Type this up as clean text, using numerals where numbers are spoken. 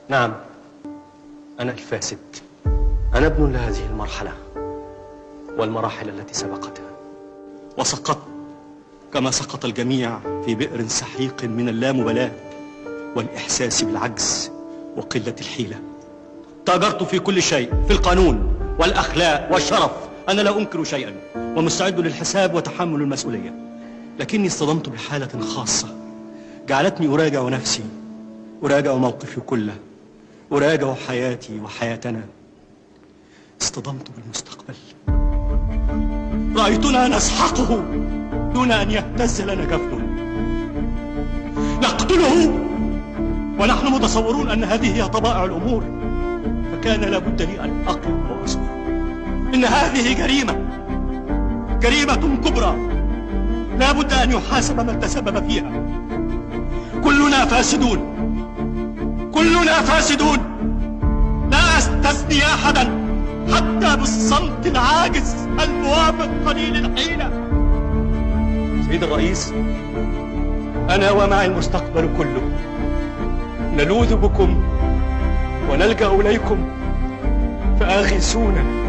نعم، أنا الفاسد، أنا ابن لهذه المرحلة والمراحل التي سبقتها، وسقطت كما سقط الجميع في بئر سحيق من اللامبالاة والإحساس بالعجز وقلة الحيلة. تاجرت في كل شيء، في القانون والأخلاق والشرف، أنا لا أنكر شيئا ومستعد للحساب وتحمل المسؤولية، لكني اصطدمت بحالة خاصة جعلتني أراجع نفسي، أراجع موقفي كله، أراجع حياتي وحياتنا. اصطدمت بالمستقبل، رأيتنا نسحقه دون أن يهتز لنا جفن، نقتله ونحن متصورون أن هذه هي طبائع الأمور، فكان لابد لي أن أقف وأصبر. إن هذه جريمة كبرى، لابد أن يحاسب من تسبب فيها. كلنا فاسدون، لا أستثني أحدا، حتى بالصمت العاجز الموافق قليل الحيلة. سيد الرئيس، أنا ومعي المستقبل كله نلوذ بكم ونلجأ إليكم، فأغيثونا.